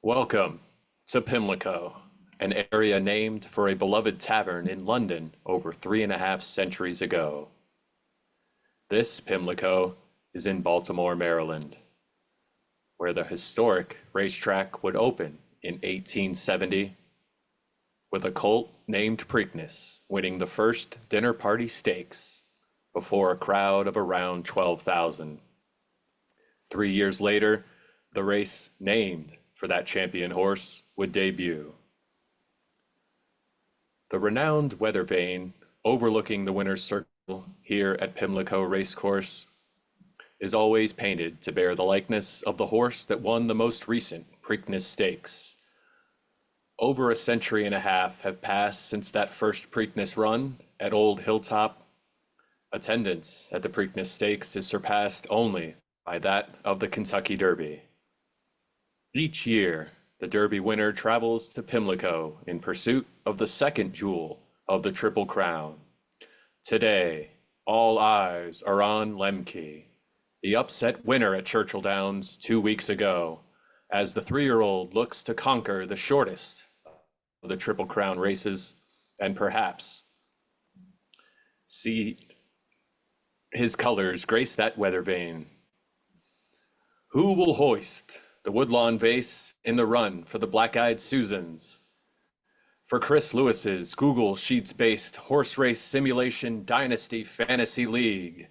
Welcome to Pimlico, an area named for a beloved tavern in London over 3.5 centuries ago. This Pimlico is in Baltimore, Maryland, where the historic racetrack would open in 1870, with a colt named Preakness winning the first dinner party stakes before a crowd of around 12,000. 3 years later, the race named for that champion horse would debut. The renowned weather vane overlooking the winner's circle here at Pimlico Racecourse is always painted to bear the likeness of the horse that won the most recent Preakness Stakes. Over a century and a half have passed since that first Preakness run at Old Hilltop. Attendance at the Preakness Stakes is surpassed only by that of the Kentucky Derby. Each year, the Derby winner travels to Pimlico in pursuit of the second jewel of the Triple Crown. Today, all eyes are on Lemke, the upset winner at Churchill Downs 2 weeks ago, as the 3-year-old looks to conquer the shortest of the Triple Crown races and perhaps see his colors grace that weather vane. Who will hoist the Woodlawn vase in the run for the Black-Eyed Susans? For Chris Lewis's Google Sheets-based horse race simulation dynasty fantasy league,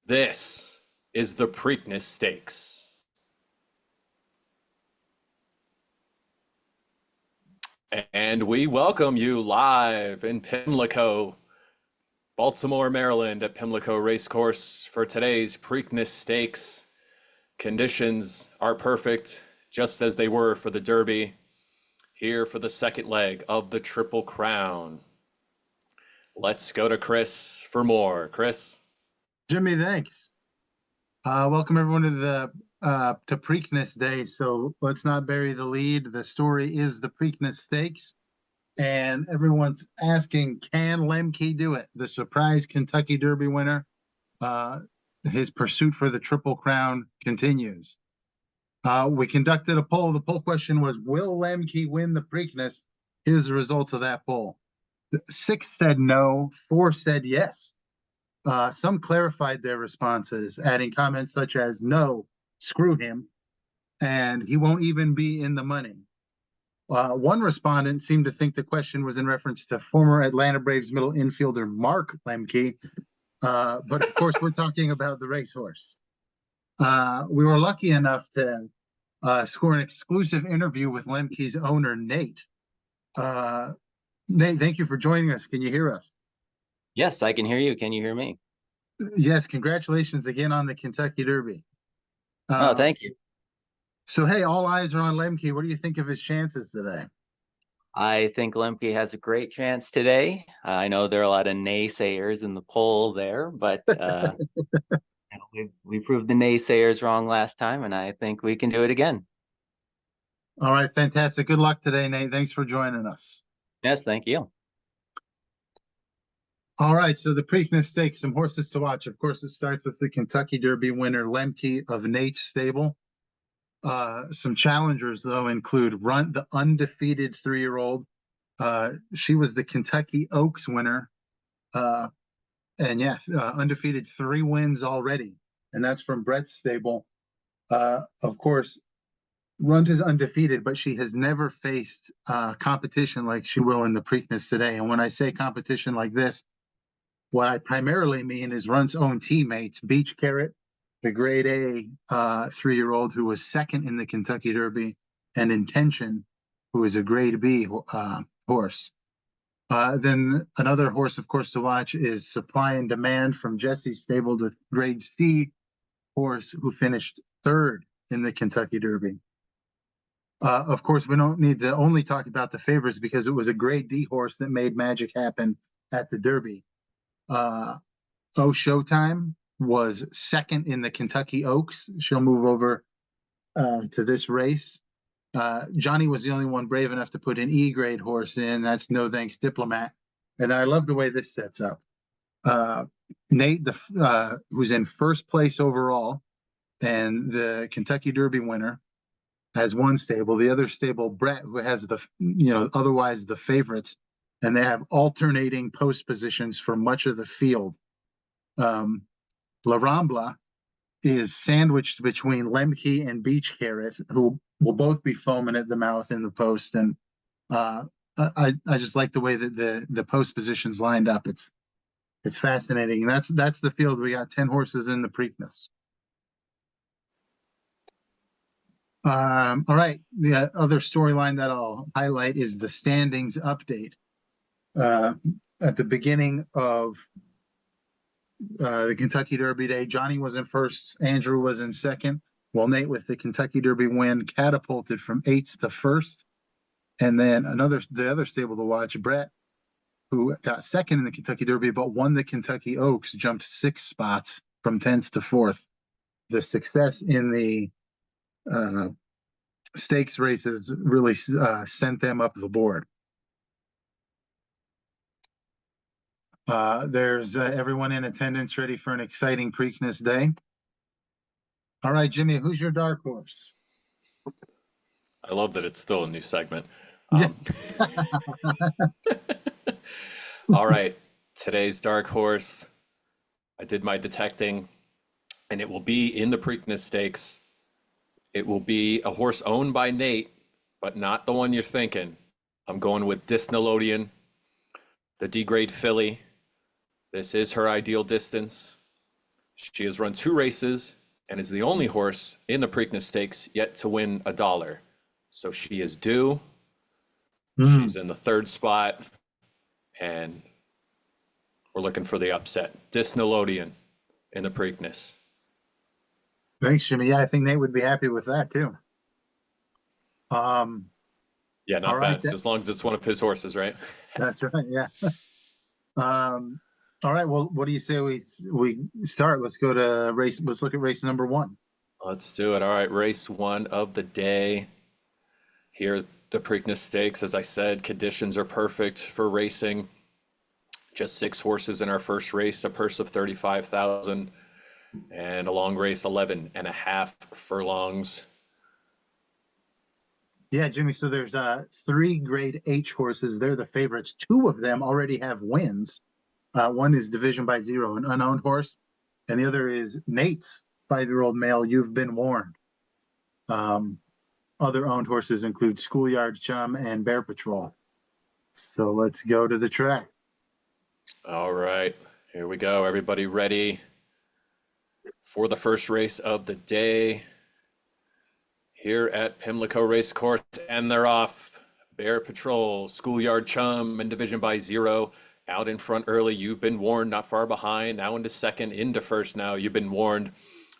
this is the Preakness Stakes. And we welcome you live in Pimlico, Baltimore, Maryland at Pimlico Racecourse for today's Preakness Stakes. Conditions are perfect, just as they were for the Derby, here for the second leg of the Triple Crown. Let's go to Chris for more. Chris? Jimmy, thanks. Welcome everyone to Preakness Day. So let's not bury the lead. The story is the Preakness Stakes, and everyone's asking, can Lemke do it? The surprise Kentucky Derby winner. His pursuit for the Triple Crown continues. We conducted a poll. The poll question was, will Lemke win the Preakness? Here's the results of that poll. 6 said no, 4 said yes. Some clarified their responses, adding comments such as, no, screw him, and he won't even be in the money. One respondent seemed to think the question was in reference to former Atlanta Braves middle infielder Mark Lemke, but of course we're talking about the racehorse. We were lucky enough to score an exclusive interview with Lemke's owner, Nate. Nate, thank you for joining us. Can you hear us? Yes, I can hear you. Can you hear me? Yes, congratulations again on the Kentucky Derby. Oh, thank you. So, hey, all eyes are on Lemke. What do you think of his chances today? I think Lemke has a great chance today. I know there are a lot of naysayers in the poll there, but we proved the naysayers wrong last time, and I think we can do it again. All right, fantastic. Good luck today, Nate. Thanks for joining us. Yes, thank you. All right, so the Preakness Stakes, some horses to watch. Of course, it starts with the Kentucky Derby winner, Lemke of Nate's stable. Some challengers, though, include Runt, the undefeated 3-year-old. She was the Kentucky Oaks winner. And yeah, undefeated 3 wins already. And that's from Brett's stable. Of course, Runt is undefeated, but she has never faced competition like she will in the Preakness today. And when I say competition like this, what I primarily mean is Runt's own teammates, Beach Carrot, the grade A 3-year-old who was second in the Kentucky Derby, and Intention, who is a grade B horse. Then another horse, of course, to watch is Supply and Demand from Jesse's stable, the grade C horse who finished 3rd in the Kentucky Derby. Of course, we don't need to only talk about the favorites because it was a grade D horse that made magic happen at the Derby. Showtime was second in the Kentucky Oaks. She'll move over to this race. Johnny was the only one brave enough to put an E-grade horse in. That's No Thanks Diplomat. And I love the way this sets up. Nate, who's in first place overall and the Kentucky Derby winner, as one stable. The other stable, Brett, who has the, otherwise the favorites, and they have alternating post positions for much of the field. La Rambla is sandwiched between Lemke and Beach Carrot, who will both be foaming at the mouth in the post. And I just like the way that the post positions lined up. It's fascinating. That's the field. We got 10 horses in the Preakness. All right. The other storyline that I'll highlight is the standings update. At the beginning of the Kentucky Derby day, Johnny was in first, Andrew was in second. Well, Nate, with the Kentucky Derby win, catapulted from 8th to 1st. And then the other stable to watch, Brett, who got second in the Kentucky Derby but won the Kentucky Oaks, jumped 6 spots from 10th to 4th. The success in the stakes races really sent them up the board. There's everyone in attendance ready for an exciting Preakness day. All right, Jimmy, who's your dark horse? I love that it's still a new segment. Yeah. All right, today's dark horse. I did my detecting, and it will be in the Preakness Stakes. It will be a horse owned by Nate, but not the one you're thinking. I'm going with Disnelodian, the D-grade filly. This is her ideal distance. She has run 2 races and is the only horse in the Preakness Stakes yet to win $1. So she is due. She's in the 3rd spot, and we're looking for the upset. Disnelodian in the Preakness. Thanks, Jimmy. Yeah, I think Nate would be happy with that too. Yeah, not right, bad. As long as it's one of his horses, right? That's right. Yeah. All right. Well, what do you say we start? Let's go to race. Let's look at race number 1. Let's do it. All right, race 1 of the day. Here at the Preakness Stakes, as I said, conditions are perfect for racing. Just 6 horses in our first race, a purse of $35,000, and a long race, 11.5 furlongs. Yeah, Jimmy. So there's 3 grade H horses. They're the favorites. 2 of them already have wins. One is Division by Zero, an unowned horse, and the other is Nate's 5-year-old male, You've Been Warned. Other owned horses include Schoolyard Chum and Bear Patrol. So let's go to the track. All right, here we go. Everybody ready for the first race of the day here at Pimlico Racecourse, and they're off. Bear Patrol, Schoolyard Chum, and Division by Zero. Out in front early, You've Been Warned, not far behind. Now into second, into first now. You've Been Warned.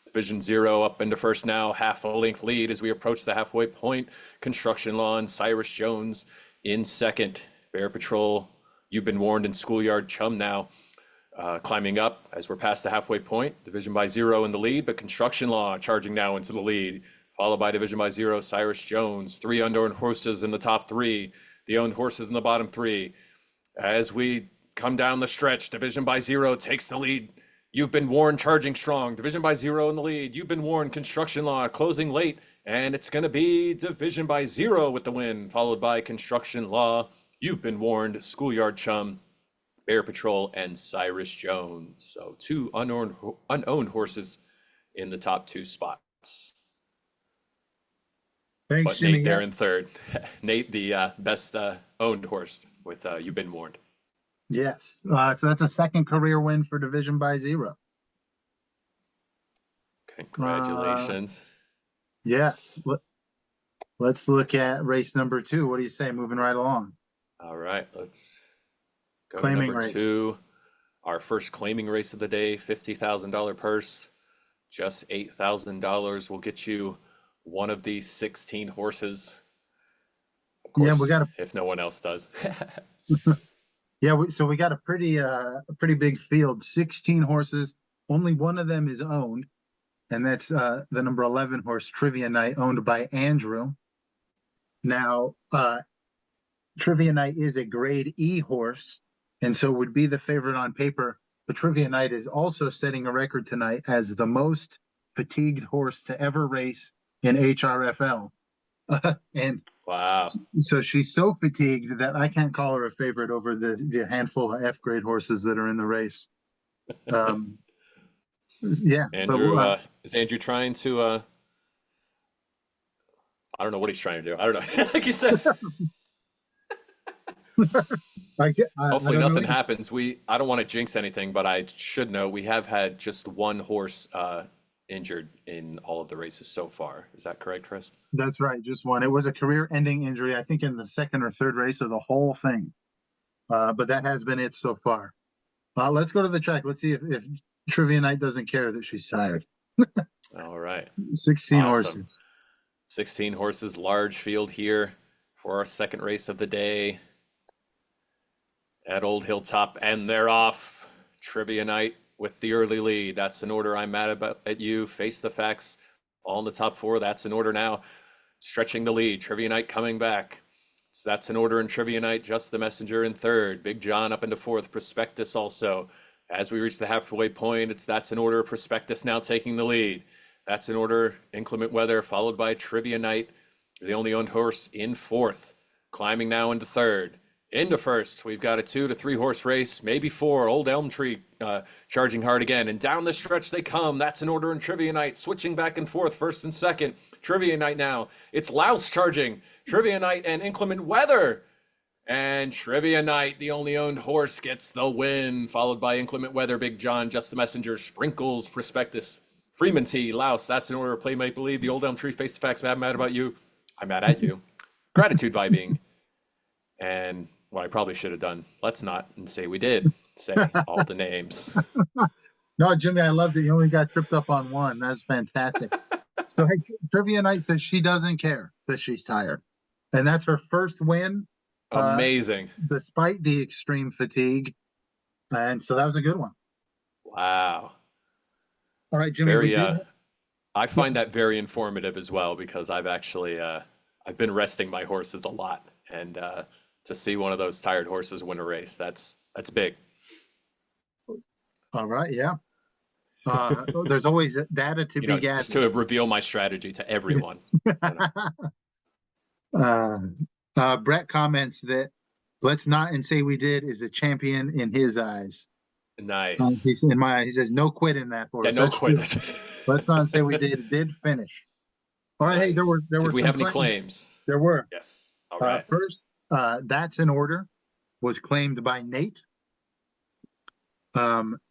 Division Zero up into first now. Half a length lead as we approach the halfway point. Construction Lawn, Cyrus Jones in second. Bear Patrol, You've Been Warned, and Schoolyard Chum now climbing up as we're past the halfway point. Division by Zero in the lead, but Construction Law charging now into the lead. Followed by Division by Zero, Cyrus Jones. 3 unowned horses in the top 3. The owned horses in the bottom 3. As we come down the stretch, Division by Zero takes the lead. You've Been Warned, charging strong. Division by Zero in the lead. You've Been Warned, Construction Law closing late. And it's going to be Division by Zero with the win, followed by Construction Law. You've Been Warned, Schoolyard Chum, Bear Patrol, and Cyrus Jones. So 2 unowned horses in the top 2 spots. Thanks, But Jimmy. Nate there in third. Nate, the best owned horse with You've Been Warned. Yes. So that's a 2nd career win for Division by Zero. Congratulations. Yes. Let's look at race number 2. What do you say? Moving right along. All right, let's go Claiming to number race. 2. Our first claiming race of the day, $50,000 purse. Just $8,000 will get you one of these 16 horses. Of course, Yeah, we got if no one else does. Yeah, so we got a pretty big field. 16 horses. Only one of them is owned, and that's the number 11 horse, Trivia Night, owned by Andrew. Now, Trivia Night is a grade E horse, and so would be the favorite on paper. But Trivia Night is also setting a record tonight as the most fatigued horse to ever race in HRFL. And Wow. so she's so fatigued that I can't call her a favorite over the handful of F grade horses that are in the race. Um, yeah, but Andrew, is Andrew trying to, I don't know what he's trying to do. I don't know. Like you said, I hopefully don't know. nothing happens. I don't want to jinx anything, but I should know we have had just one horse injured in all of the races so far. Is that correct, Chris? That's right, just one. It was a career-ending injury, I think, in the second or third race of the whole thing. But that has been it so far. Let's go to the track. Let's see if Trivia Night doesn't care that she's tired. All right. 16 Awesome. horses. 16 horses, large field here for our second race of the day at Old Hilltop, and they're off. Trivia Night with the early lead. That's an order. I'm mad about at you. Face the Facts all in the top four. That's an order now. Stretching the lead. Trivia Night coming back. So that's an order in Trivia Night. Just the Messenger in third. Big John up into fourth. Prospectus also. As we reach the halfway point, that's an order. Prospectus now taking the lead. That's an order. Inclement Weather followed by Trivia Night. The only owned horse in fourth. Climbing now into third. Into first, we've got a 2 to 3 horse race, maybe 4. Old Elm Tree charging hard again, and down the stretch they come. That's an order in Trivia Night, switching back and forth, first and second. Trivia Night now. It's Louse charging. Trivia Night and Inclement Weather. And Trivia Night, the only owned horse, gets the win, followed by Inclement Weather, Big John, Just the Messenger, Sprinkles, Prospectus, Freeman T, Louse. That's an order. Play Make Believe. The Old Elm Tree, Face to Facts. Mad about you. I'm mad at you. Gratitude Vibing. And what I probably should have done, let's not and say we did say all the names. No, Jimmy, I love that you only got tripped up on one. That's fantastic. So, hey, Trivia Night says she doesn't care that she's tired. And that's her first win. Amazing. Despite the extreme fatigue. And so that was a good one. Wow. All right, Jimmy. Very, I find that very informative as well, because I've actually, I've been resting my horses a lot. And to see one of those tired horses win a race, that's big. All right, yeah. There's always data to be gathered. Just to reveal my strategy to everyone. Brett comments that "let's not and say we did" is a champion in his eyes. Nice. He's in my eye. He says no quit in that horse. Yeah, no quit. Let's not say we did finish. All right, Nice. hey, there were Did we some have any claims? There were. Yes. All right. First, that's an order was claimed by Nate.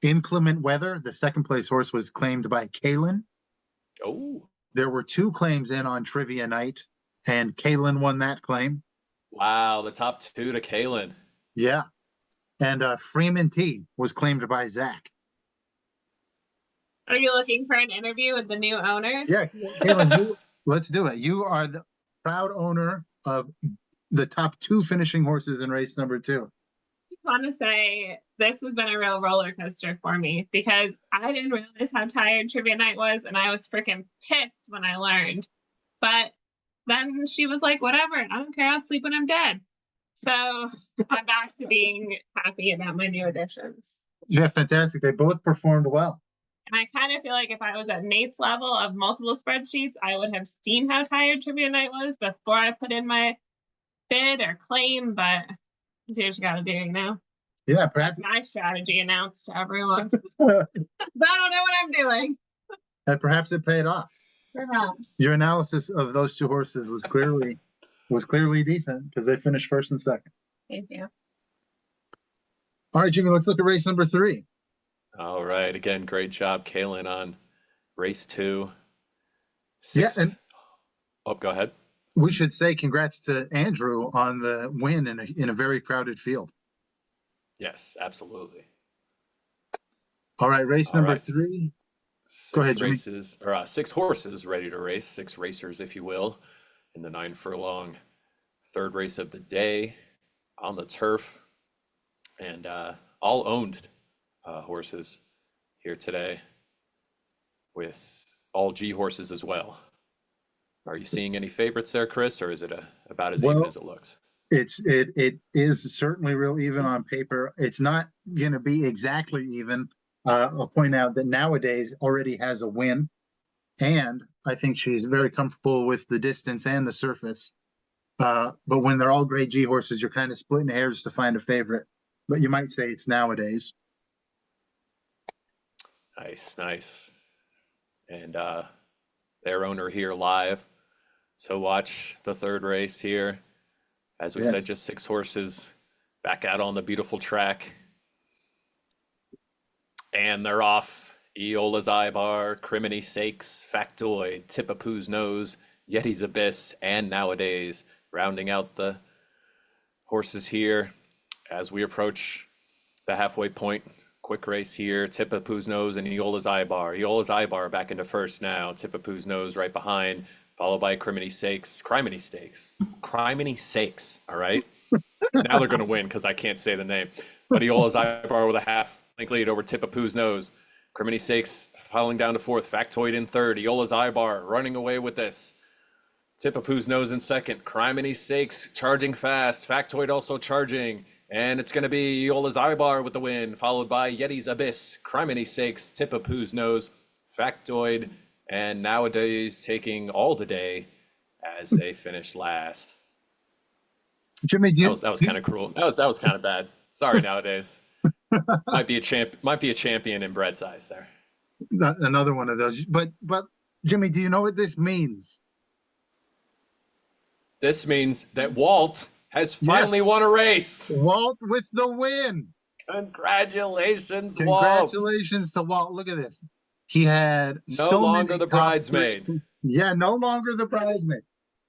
Inclement Weather, the second place horse, was claimed by Kalen. Oh. There were 2 claims in on Trivia Night, and Kalen won that claim. Wow, the top 2 to Kalen. Yeah. And Freeman T was claimed by Zach. Are you looking for an interview with the new owners? Yeah, Kalen, let's do it. You are the proud owner of the top 2 finishing horses in race number 2. Just want to say this has been a real roller coaster for me, because I didn't realize how tired Trivia Night was, and I was freaking pissed when I learned. But then she was like, whatever, I don't care, I'll sleep when I'm dead. So I'm back to being happy about my new additions. Yeah, fantastic. They both performed well. And I kind of feel like if I was at Nate's level of multiple spreadsheets, I would have seen how tired Trivia Night was before I put in my bid or claim, but do what you gotta do, you know? Yeah, That's perhaps, my strategy announced to everyone. But I don't know what I'm doing. and perhaps it paid off. Perhaps. Your analysis of those 2 horses was clearly decent, because they finished first and second. Thank you. All right, Jimmy, let's look at race number 3. All right. Again, great job, Kalen, on race 2. Yeah, 6. and Oh, go ahead. we should say congrats to Andrew on the win in a very crowded field. Yes, absolutely. All right, race All number right. 3. 6 Go ahead, Jimmy. races, or 6 horses ready to race, 6 racers, if you will, in the 9 furlong third race of the day on the turf, and all owned horses here today, with all G horses as well. Are you seeing any favorites there, Chris, or is it about as even as it looks? It is certainly real even on paper. It's not going to be exactly even. I'll point out that Nowadays already has a win. and I think she's very comfortable with the distance and the surface. But when they're all grade G horses, you're kind of splitting hairs to find a favorite. But you might say it's Nowadays. Nice, nice. And their owner here live. So watch the third race here. As we said, Yes. just 6 horses back out on the beautiful track. And they're off. Eola's Ibar, Criminy Sakes, Factoid, Tippapoo's Nose, Yeti's Abyss, and Nowadays, rounding out the horses here as we approach the halfway point. Quick race here. Tippapoo's Nose and Eola's Ibar. Eola's Ibar back into first now. Tippapoo's Nose right behind, followed by Criminy Sakes. Criminy Stakes. Criminy Sakes, all right? Now they're going to win because I can't say the name. But Eola's Ibar with a half link lead over Tippapoo's Nose. Criminy Sakes falling down to fourth. Factoid in third. Eola's Ibar running away with this. Tippapoo's Nose in second. Criminy Sakes charging fast. Factoid also charging. And it's going to be Eola's Ibar with the win, followed by Yeti's Abyss, Criminy Sakes, Tippapoo's Nose, Factoid, and Nowadays taking all the day as they finish last. Jimmy, That was kind of cruel. That was kind of bad. Sorry, Nowadays. Might be a champion in bread size there. another one of those. But Jimmy, do you know what this means? This means that Walt has finally won a race. Walt with the win. Congratulations, Walt. Congratulations to Walt. Look at this. He had No so longer many the top bridesmaid. Yeah, no longer the bridesmaid.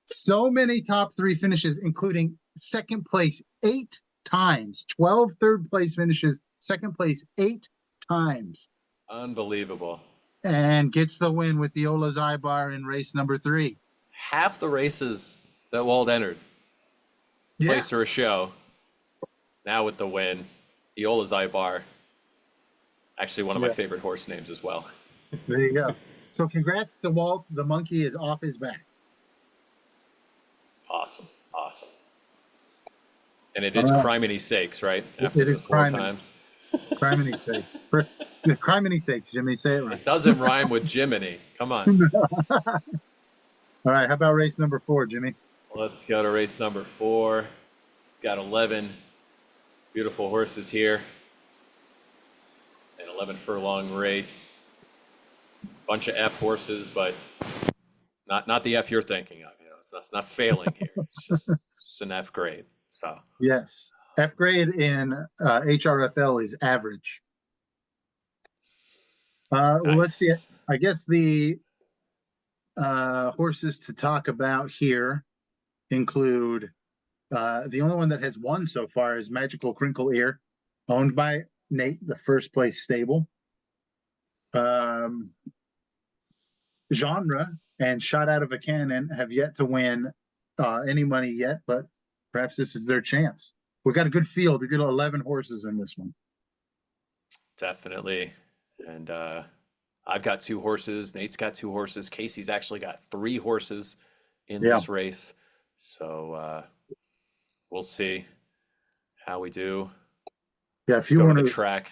So many top 3 finishes, including second place 8 times, 12 third place finishes, second place 8 times, Unbelievable. and gets the win with Eola's Ibar in race number 3. Half the races that Walt entered Yeah, placed her a show. Now with the win, Eola's Ibar. Actually, one of my Yeah. favorite horse names as well. there you go. So congrats to Walt. The monkey is off his back. Awesome, awesome. And it All is right. Criminy Sakes, right? It After is the 4 Criminy. times. Criminy sakes. Criminy sakes, Jimmy. Say it right. It doesn't rhyme with Jiminy. Come on. All right. How about race number 4, Jimmy? Let's go to race number 4. Got 11 beautiful horses here. An 11 furlong race. Bunch of F horses, but not the F you're thinking of. You know, it's not failing here. It's just it's an F grade. So Yes. F grade in HRFL is average. Well, let's see. nice. I guess the horses to talk about here include the only one that has won so far is Magical Crinkle Ear, owned by Nate, the first place stable. Genre and Shot Out of a Cannon have yet to win any money yet, but perhaps this is their chance. We got a good field. We got 11 horses in this one. Definitely. And I've got 2 horses. Nate's got 2 horses. Casey's actually got 3 horses in Yeah. this race. So we'll see how we do. Yeah, a Let's few go to the owners, track.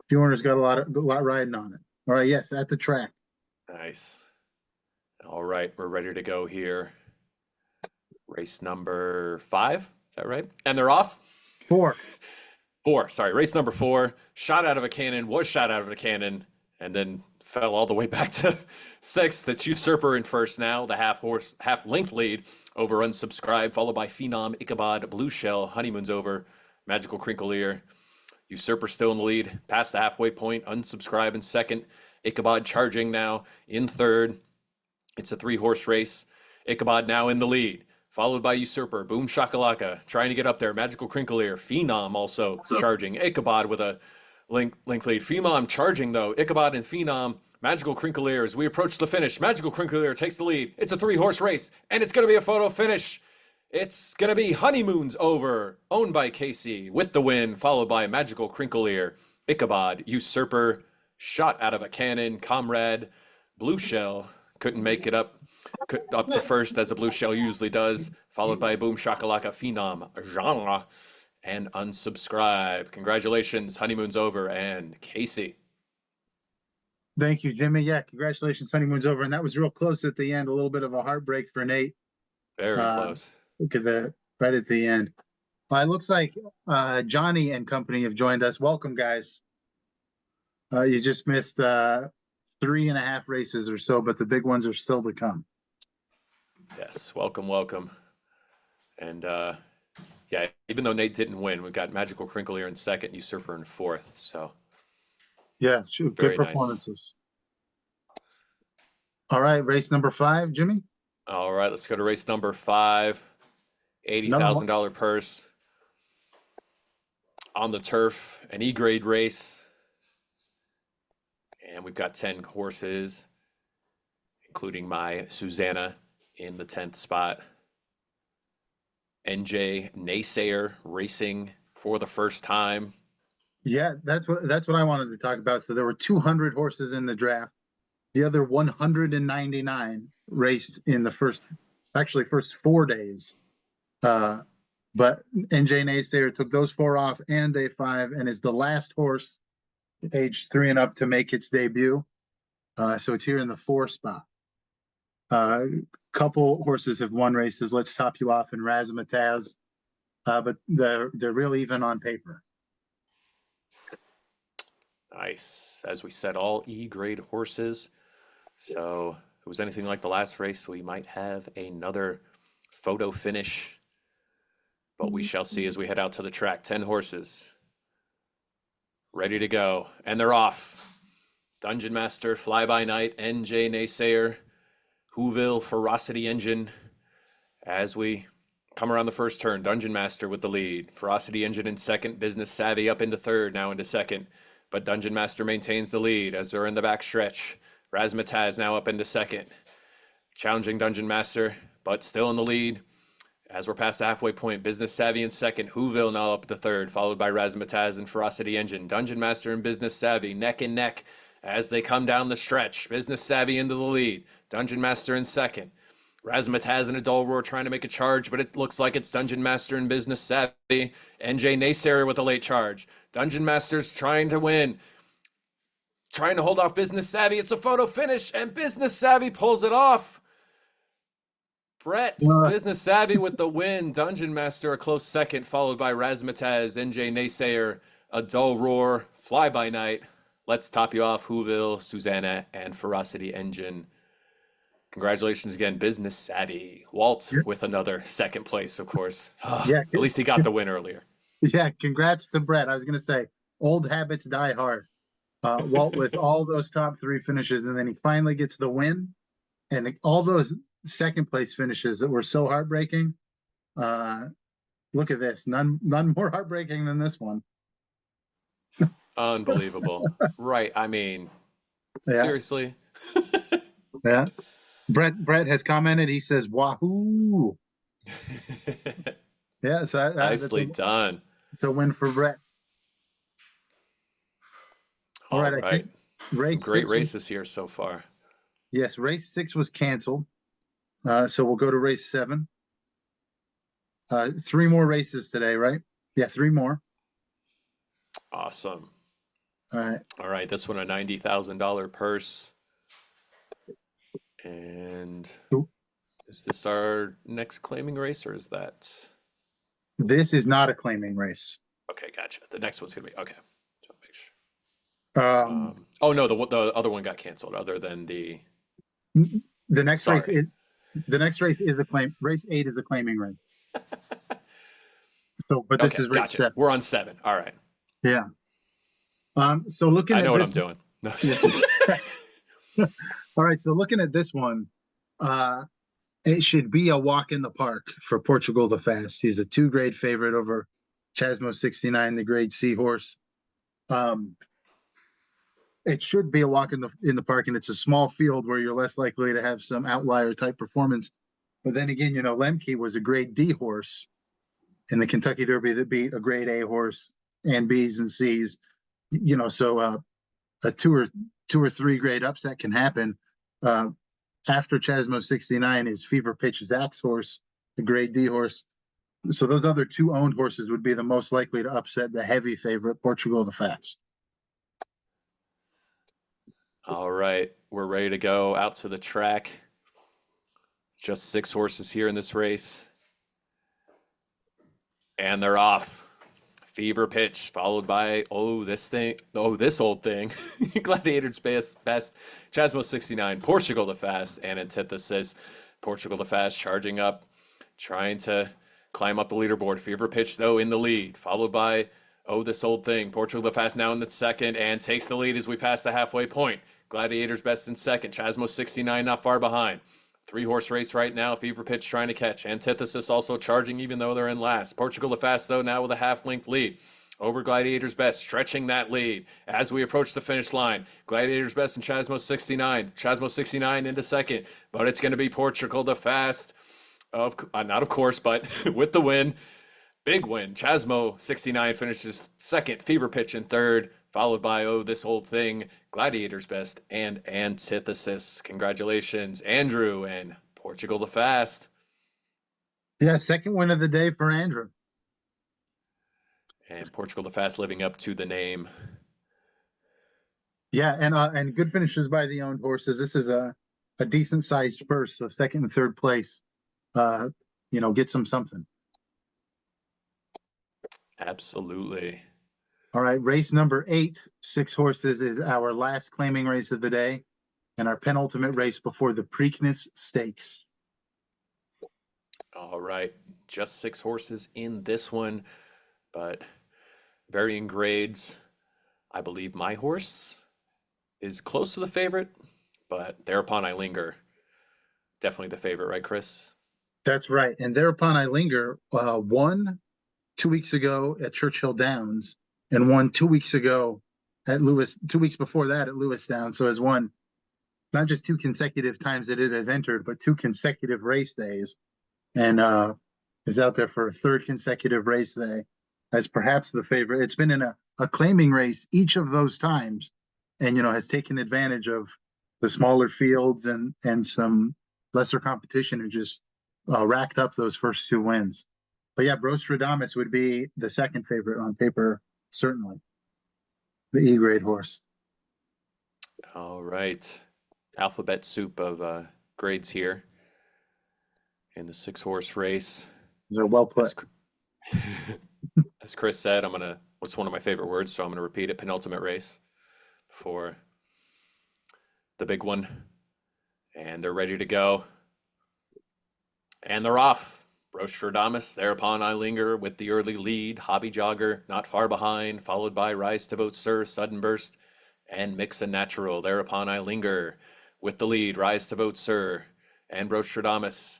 got a lot riding on it. All right, yes, at the track. Nice. All right, we're ready to go here. Race number 5. Is that right? And they're off? 4. 4, sorry, race number 4, shot out of a cannon, was shot out of a cannon, and then fell all the way back to 6th. That's Usurper in first now, the half length lead over Unsubscribed, followed by Phenom, Ichabod, Blue Shell, Honeymoon's over, Magical Crinkle Ear. Usurper still in the lead, past the halfway point, Unsubscribe in second, Ichabod charging now in third. It's a 3-horse race. Ichabod now in the lead, followed by Usurper, Boom Shakalaka, trying to get up there. Magical Crinkle Ear, Phenom also charging. Ichabod with a link lead. Phenom charging though. Ichabod and Phenom. Magical Crinkle Ear as we approach the finish. Magical Crinkle Ear takes the lead. It's a 3-horse race, and it's going to be a photo finish. It's going to be Honeymoon's over, owned by Casey, with the win, followed by Magical Crinkle Ear, Ichabod, Usurper, Shot Out of a Cannon, Comrade, Blue Shell, couldn't make it up to first as a Blue Shell usually does, followed by Boom Shakalaka, Phenom, Genre, and Unsubscribe. Congratulations, Honeymoon's over, and Casey. Thank you, Jimmy. Yeah, congratulations. Honeymoon's over. And that was real close at the end. A little bit of a heartbreak for Nate. Very Uh, close. Look at that right at the end. It looks like Johnny and company have joined us. Welcome, guys. You just missed 3.5 races or so, but the big ones are still to come. Yes, welcome, welcome. And yeah, even though Nate didn't win, we've got Magical Crinkle here in second, Usurper in fourth. So Yeah, very good nice. performances. All right, race number 5, Jimmy. All right, let's go to race number 5. $80,000 purse on the turf, an E-grade race. And we've got 10 horses, including my Susanna in the 10th spot. NJ Naysayer racing for the first time. Yeah, that's what I wanted to talk about. So there were 200 horses in the draft. The other 199 raced in the first 4 days. But NJ Naysayer took those 4 off and day 5 and is the last horse aged 3 and up to make its debut. So it's here in the 4 spot. Couple horses have won races. Let's top you off in Razzmatazz. But they're real even on paper. Nice. As we said, all E-grade horses. So if it was anything like the last race, we might have another photo finish. But we shall see as we head out to the track. 10 horses ready to go. And they're off. Dungeon Master, Fly By Night, NJ Naysayer, Whoville, Ferocity Engine. As we come around the first turn, Dungeon Master with the lead. Ferocity Engine in second, Business Savvy up into third, now into second. But Dungeon Master maintains the lead as they're in the back stretch. Razzmatazz now up into second. Challenging Dungeon Master, but still in the lead. As we're past the halfway point, Business Savvy in second, Whoville now up to third, followed by Razzmatazz and Ferocity Engine. Dungeon Master and Business Savvy neck and neck as they come down the stretch. Business Savvy into the lead. Dungeon Master in second. Razzmatazz and a dull roar trying to make a charge, but it looks like it's Dungeon Master and Business Savvy. NJ Naysayer with a late charge. Dungeon Master's trying to win. Trying to hold off Business Savvy. It's a photo finish, and Business Savvy pulls it off. Brett, Business Savvy with the win. Dungeon Master a close second, followed by Razzmatazz, NJ Naysayer, a dull roar, Fly By Night. Let's top you off, Whoville, Susanna, and Ferocity Engine. Congratulations again, Business Savvy. Walt with another second place, of course. Yeah, at least he got the win earlier. Yeah, congrats to Brett. I was going to say, old habits die hard. Walt with all those top 3 finishes, and then he finally gets the win. And all those second place finishes that were so heartbreaking. Look at this. None more heartbreaking than this one. Unbelievable. Right. I mean, Yeah. seriously. Yeah. Brett has commented. He says, "Wahoo!" Yeah. So Nicely done. It's a win for Brett. All right. I think Some great races here so far. Yes, race 6 was canceled. So we'll go to race 7. 3 more races today, right? Yeah, 3 more. Awesome. All right. All right. This one, a $90,000 purse. And is this our next claiming race, or is that? This is not a claiming race. Okay, gotcha. The next one's gonna be okay. So make sure. Oh no, the other one got canceled. Other than the next race, the next race is a claim. Race 8 is a claiming race. So, but this is race gotcha. 7. We're on 7. All right. Yeah. So looking at I know this, what I'm doing. All right. So looking at this one, it should be a walk in the park for Portugal the Fast. He's a 2-grade favorite over Chasmo 69, the grade C horse. It should be a walk in the park, and it's a small field where you're less likely to have some outlier type performance. But then again, Lemke was a grade D horse in the Kentucky Derby that beat a grade A horse and B's and C's. So a 2 or 3 grade upset can happen. After Chasmo 69 is Fever Pitch Zach's horse, the grade D horse. So those other 2 owned horses would be the most likely to upset the heavy favorite, Portugal the Fast. All right, we're ready to go out to the track. Just 6 horses here in this race. And they're off. Fever Pitch, followed by this old thing, Gladiator's Best, Chasmo 69, Portugal the Fast, and Antithesis. Portugal the Fast charging up, trying to climb up the leaderboard. Fever Pitch, though, in the lead, followed by this old thing. Portugal the Fast now in the second and takes the lead as we pass the halfway point. Gladiator's Best in second, Chasmo 69 not far behind. 3-horse race right now. Fever Pitch trying to catch. Antithesis also charging even though they're in last. Portugal the Fast, though, now with a half-length lead over Gladiator's Best, stretching that lead as we approach the finish line. Gladiator's Best and Chasmo 69. Chasmo 69 into second, but it's going to be Portugal the Fast. Not of course, but with the win. Big win. Chasmo 69 finishes second. Fever Pitch in third, followed by this old thing, Gladiator's Best and Antithesis. Congratulations, Andrew and Portugal the Fast. Yeah, second win of the day for Andrew. And Portugal the Fast living up to the name. Yeah, and good finishes by the owned horses. This is a decent sized purse, so second and third place. Gets them something. Absolutely. All right, race number 8, 6 horses, is our last claiming race of the day and our penultimate race before the Preakness Stakes. All right, just 6 horses in this one, but varying grades. I believe my horse is close to the favorite, but Thereupon I Linger, definitely the favorite, right, Chris? That's right. And Thereupon I Linger won 2 weeks ago at Churchill Downs and won 2 weeks ago at Lewis, 2 weeks before that at Lewisstown. So has won not just 2 consecutive times that it has entered, but 2 consecutive race days. And is out there for a 3rd consecutive race day as perhaps the favorite. It's been in a claiming race each of those times and, has taken advantage of the smaller fields and some lesser competition and just racked up those first 2 wins. But yeah, Brostradamus would be the second favorite on paper, certainly. The E-grade horse. All right. Alphabet soup of grades here in the 6-horse race. These are well put. As Chris said, what's one of my favorite words, so I'm going to repeat it, penultimate race for the big one. And they're ready to go. And they're off. Brostradamus, Thereupon I Linger with the early lead. Hobby Jogger not far behind, followed by Rise to Vote Sir, Sudden Burst, and Mix and Natural. Thereupon I Linger with the lead. Rise to Vote Sir and Brostradamus.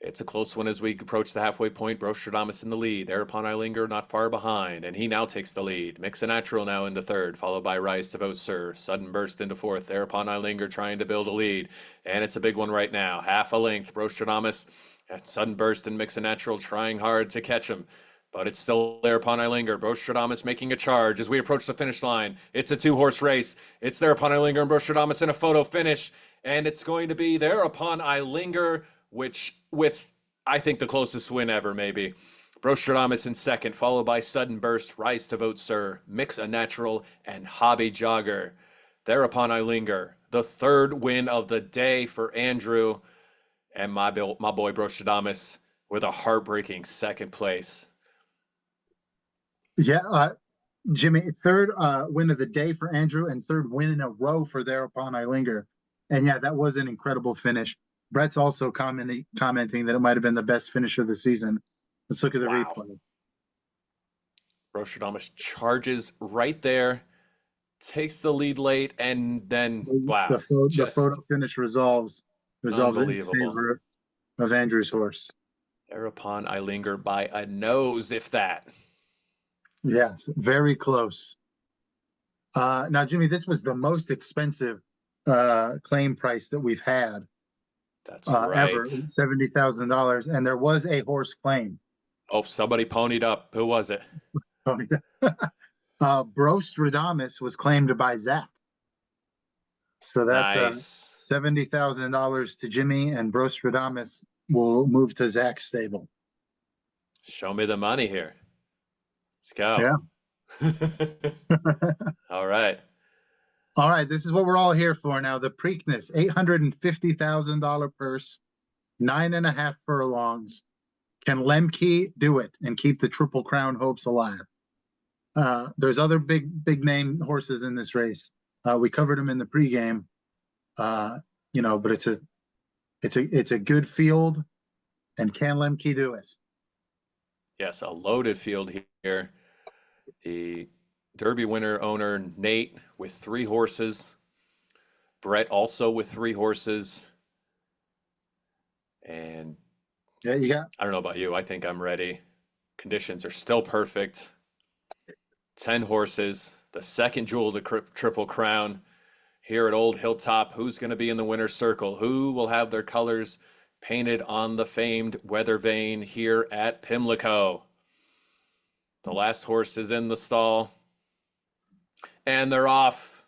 It's a close one as we approach the halfway point. Brostradamus in the lead. Thereupon I Linger not far behind, and he now takes the lead. Mix and Natural now into third, followed by Rise to Vote Sir. Sudden Burst into fourth. Thereupon I Linger trying to build a lead, and it's a big one right now. Half a length. Brostradamus at Sudden Burst and Mix and Natural trying hard to catch him. But it's still Thereupon I Linger. Brostradamus making a charge as we approach the finish line. It's a 2-horse race. It's Thereupon I Linger and Brostradamus in a photo finish. And it's going to be Thereupon I Linger, which with, I think, the closest win ever, maybe. Brostradamus in second, followed by Sudden Burst, Rise to Vote Sir, Mix a Natural, and Hobby Jogger. Thereupon I Linger, the 3rd win of the day for Andrew. And my boy Brostradamus with a heartbreaking 2nd place. Yeah, Jimmy, 3rd win of the day for Andrew and 3rd win in a row for Thereupon I Linger. And yeah, that was an incredible finish. Brett's also commenting that it might have been the best finish of the season. Let's look at the replay. Brostradamus charges right there, takes the lead late, and then, wow. The photo finish resolves it in favor of Andrew's horse. Thereupon I Linger by a nose, if that. Yes, very close. Now, Jimmy, this was the most expensive claim price that we've had. That's right. Ever, $70,000, and there was a horse claim. Oh, somebody ponied up. Who was it? Brostradamus was claimed by Zach. So that's nice. $70,000 to Jimmy, and Brostradamus will move to Zach's stable. Show me the money here. Let's go. Yeah. All right. All right, this is what we're all here for now. The Preakness, $850,000 purse, 9.5 furlongs. Can Lemke do it and keep the Triple Crown hopes alive? There's other big name horses in this race. We covered them in the pregame. But it's a good field, and can Lemke do it? Yes, a loaded field here. The Derby winner owner, Nate, with 3 horses. Brett also with 3 horses. And Yeah, you got. I don't know about you. I think I'm ready. Conditions are still perfect. 10 horses. The second jewel of the Triple Crown here at Old Hilltop. Who's going to be in the winner's circle? Who will have their colors painted on the famed weather vane here at Pimlico? The last horse is in the stall. And they're off.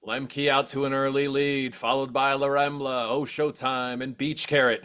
Lemke out to an early lead, followed by La Rambla, Oh Showtime, and Beach Carrot.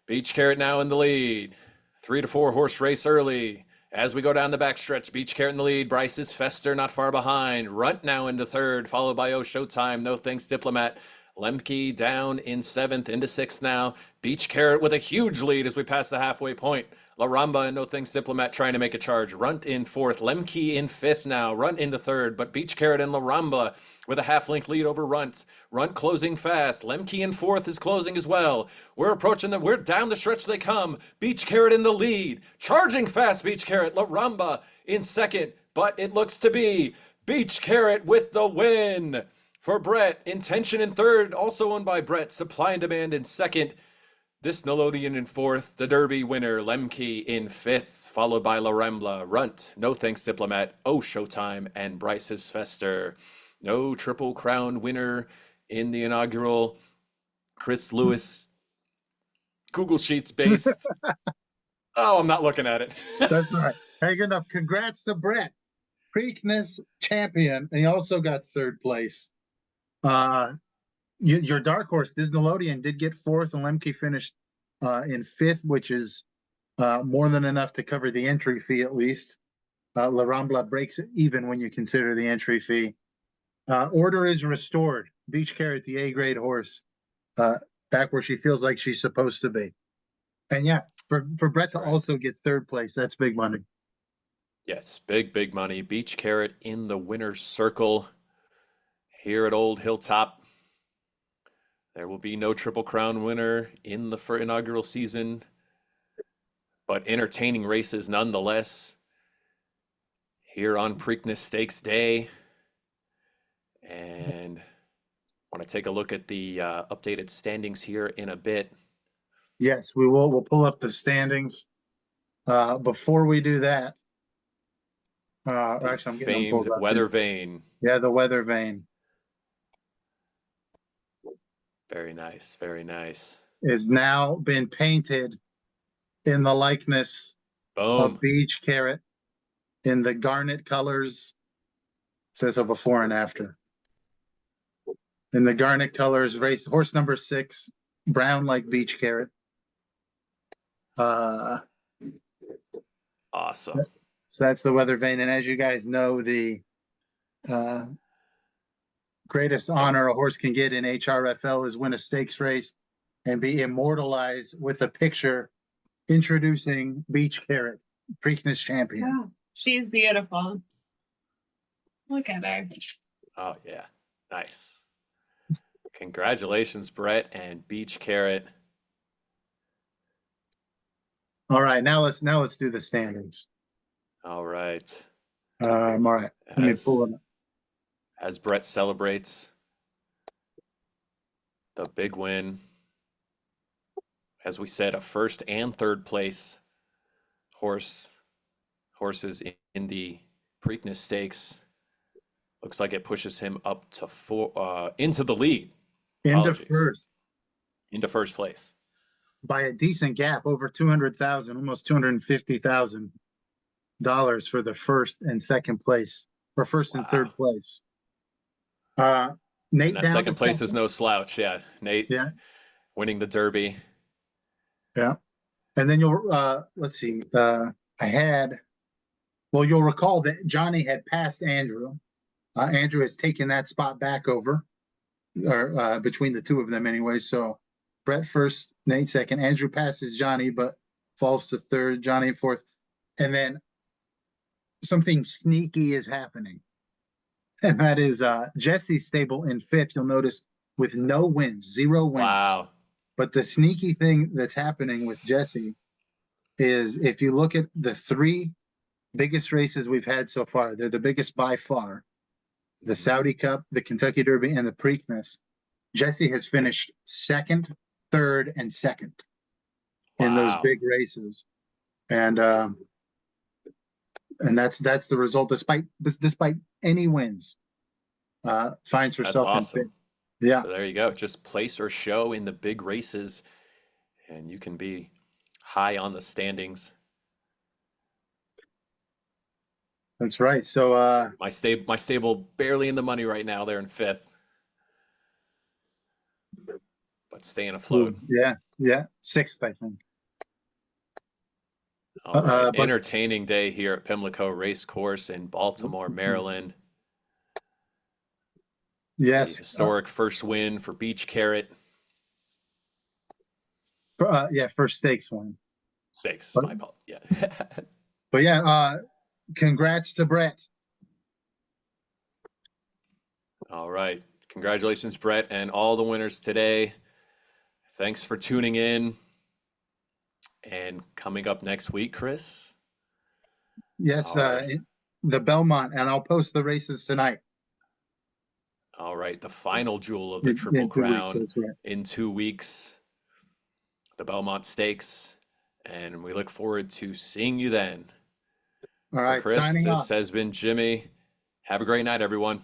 Beach Carrot now in the lead. 3 to 4 horse race early. As we go down the backstretch, Beach Carrot in the lead. Bryce's Fester not far behind. Runt now into 3rd, followed by Oh Showtime, No Thanks Diplomat. Lemke down in 7th, into 6th now. Beach Carrot with a huge lead as we pass the halfway point. La Ramba and No Thanks Diplomat trying to make a charge. Runt in 4th. Lemke in 5th now. Runt into 3rd. But Beach Carrot and La Ramba with a half-length lead over Runt. Runt closing fast. Lemke in 4th is closing as well. We're approaching them. We're down the stretch they come. Beach Carrot in the lead. Charging fast, Beach Carrot. La Ramba in 2nd. But it looks to be Beach Carrot with the win for Brett. Intention in 3rd. Also won by Brett. Supply and Demand in 2nd. This Nickelodeon in 4th, the Derby winner, Lemke in 5th, followed by La Rambla, Runt, No Thanks Diplomat, Oh Showtime, and Bryce's Fester. No Triple Crown winner in the inaugural Chris Lewis Google Sheets based. Oh, I'm not looking at it. That's all right. Hey, good enough. Congrats to Brett, Preakness champion, and he also got 3rd place. Your dark horse, Disneylodeon, did get 4th, and Lemke finished in 5th, which is more than enough to cover the entry fee at least. La Rambla breaks it even when you consider the entry fee. Order is restored. Beach Carrot, the A-grade horse, back where she feels like she's supposed to be. And yeah, for Brett to also get 3rd place, that's big money. Yes, big money. Beach Carrot in the winner's circle here at Old Hilltop. There will be no Triple Crown winner in the inaugural season, but entertaining races nonetheless here on Preakness Stakes Day. And I want to take a look at the updated standings here in a bit. Yes, we will. We'll pull up the standings. Before we do that, actually, I'm getting them famed pulled up weather here. vane. Yeah, the weather vane Very nice, very nice. is now been painted in the likeness of Boom. Beach Carrot in the garnet colors. It says a before and after. In the garnet colors, race horse number 6, brown like Beach Carrot. Awesome. So that's the weather vane, and as you guys know, the greatest honor a horse can get in HRFL is win a stakes race and be immortalized with a picture introducing Beach Carrot, Preakness champion. Yeah, she's beautiful. Look at her. Oh yeah, nice. Congratulations, Brett and Beach Carrot. All right, now let's do the standings. All right. All right, let me pull it up. As Brett celebrates the big win, as we said, a 1st and 3rd place horses in the Preakness Stakes. Looks like it pushes him up to into the lead. Into first. Into 1st place. By a decent gap, over 200,000, almost $250,000 for the 1st and 2nd place, or 1st and 3rd place. Nate, and that 2nd place is no slouch. Yeah, Nate. Yeah, winning the Derby. Yeah, and then you'll let's see. You'll recall that Johnny had passed Andrew, Andrew has taken that spot back over, or between the two of them anyway. So Brett first, Nate second. Andrew passes Johnny, but falls to third. Johnny fourth, and then something sneaky is happening, and that is Jesse's stable in fifth. You'll notice with no wins, 0 wins. Wow. But the sneaky thing that's happening with Jesse is if you look at the 3 biggest races we've had so far, they're the biggest by far. The Saudi Cup, the Kentucky Derby, and the Preakness. Jesse has finished second, third, and second in those Wow. big races, and that's the result. Despite any wins, finds That's herself in awesome. fifth. Yeah, So there you go. Just place or show in the big races, and you can be high on the standings. that's right. So My stable barely in the money right now. They're in fifth, but staying afloat. yeah, sixth, I think. All right. But Entertaining day here at Pimlico Race Course in Baltimore, Maryland. The yes, historic first win for Beach Carrot. yeah, first stakes win. Stakes, But- my fault. Yeah. But yeah, congrats to Brett. All right. Congratulations, Brett, and all the winners today. Thanks for tuning in. And coming up next week, Chris. Yes, All right. the Belmont, and I'll post the races tonight. All right. The final jewel of the Triple In 2 weeks, Crown that's right. in 2 weeks. The Belmont Stakes. And we look forward to seeing you then. All For right, Chris, signing off. this has been Jimmy. Have a great night, everyone.